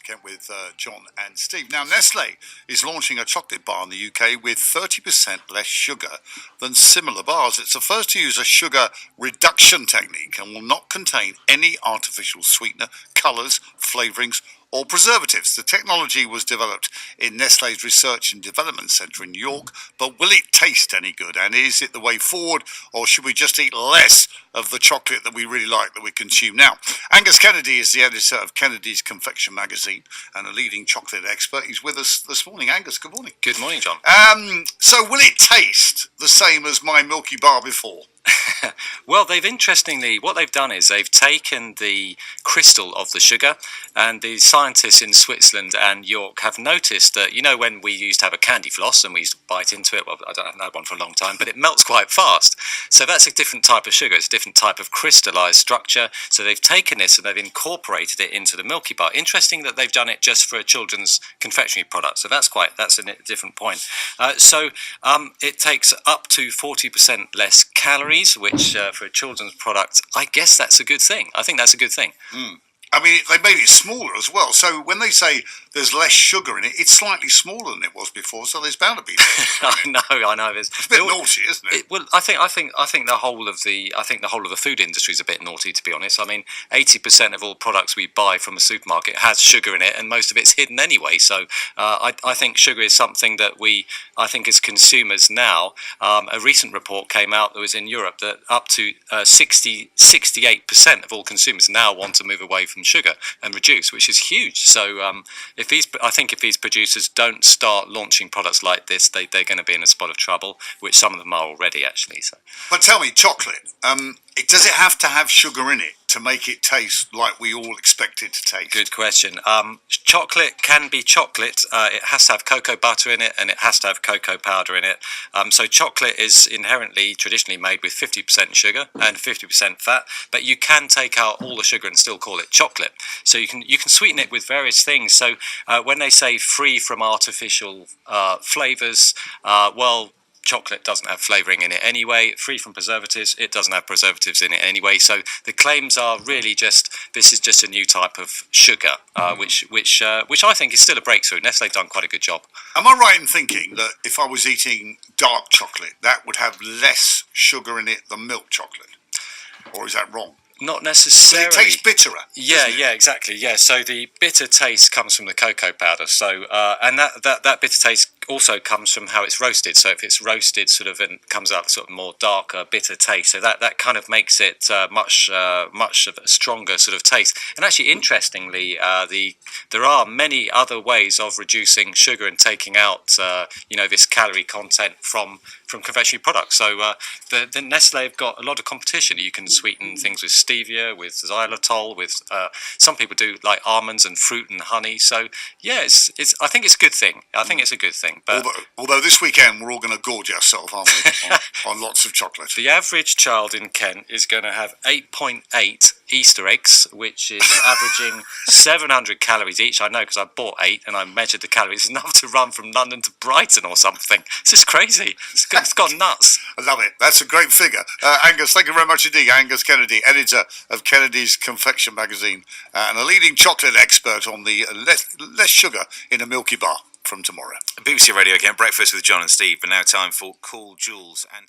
Again with John and Steve. Now, Nestle is launching a chocolate bar in the UK with 30% less sugar than similar bars. It's the first to use a sugar reduction technique and will not contain any artificial sweetener, colours, flavourings or preservatives. The technology was developed in Nestle's Research and Development Centre in New York, but will it taste any good? And is it the way forward, or should we just eat less of the chocolate that we really like that we consume now? Angus Kennedy is the editor of Kennedy's Confection magazine and a leading chocolate expert. He's with us this morning. Angus, good morning. Good morning, John. So will it taste the same as my Milky Bar before? Well, what they've done is they've taken the crystal of the sugar, and the scientists in Switzerland and York have noticed that, when we used to have a candy floss and we used to bite into it, well, I haven't had one for a long time, but it melts quite fast. So that's a different type of sugar. It's a different type of crystallized structure. So they've taken this and they've incorporated it into the Milky Bar. Interesting that they've done it just for a children's confectionery product. So that's a different point. It takes up to 40% less calories, which for a children's product, I guess that's a good thing. I think that's a good thing. I mean, they made it smaller as well. So when they say there's less sugar in it, it's slightly smaller than it was before. So there's bound to be less. I know. It's a bit naughty, isn't it? Well, I think the whole of the food industry is a bit naughty, to be honest. I mean, 80% of all products we buy from a supermarket has sugar in it, and most of it's hidden anyway. So I think sugar is something that I think as consumers now. A recent report came out that was in Europe that up to 68% of all consumers now want to move away from sugar and reduce, which is huge. So if these producers don't start launching products like this, they're going to be in a spot of trouble, which some of them are already, actually. So. But tell me, chocolate, does it have to have sugar in it to make it taste like we all expect it to taste? Good question. Chocolate can be chocolate. It has to have cocoa butter in it, and it has to have cocoa powder in it. So chocolate is traditionally made with 50% sugar and 50% fat, but you can take out all the sugar and still call it chocolate. So you can sweeten it with various things. So when they say free from artificial flavours, chocolate doesn't have flavouring in it anyway. Free from preservatives, it doesn't have preservatives in it anyway. So the claims are really this is just a new type of sugar, which I think is still a breakthrough. Nestle's done quite a good job. Am I right in thinking that if I was eating dark chocolate, that would have less sugar in it than milk chocolate? Or is that wrong? Not necessarily. It tastes bitterer. Yeah, exactly. Yeah, so the bitter taste comes from the cocoa powder. So and that bitter taste also comes from how it's roasted. So if it's roasted, and comes out sort of more darker, bitter taste. So that kind of makes it much of a stronger sort of taste. And actually, interestingly, there are many other ways of reducing sugar and taking out this calorie content from confectionery products. So the Nestle have got a lot of competition. You can sweeten things with stevia, with xylitol, with some people do like almonds and fruit and honey. So yeah, I think it's a good thing. I think it's a good thing. But although this weekend we're all going to gorge ourselves, aren't we, on lots of chocolate. The average child in Kent is going to have 8.8 Easter eggs, which is averaging 700 calories each. I know because I bought 8 and I measured the calories. It's enough to run from London to Brighton or something. This is crazy. It's gone nuts. I love it. That's a great figure. Angus, thank you very much indeed. Angus Kennedy, editor of Kennedy's Confection magazine and a leading chocolate expert on the less sugar in a Milky Bar from tomorrow. BBC Radio again, breakfast with John and Steve, but now time for Call Jules and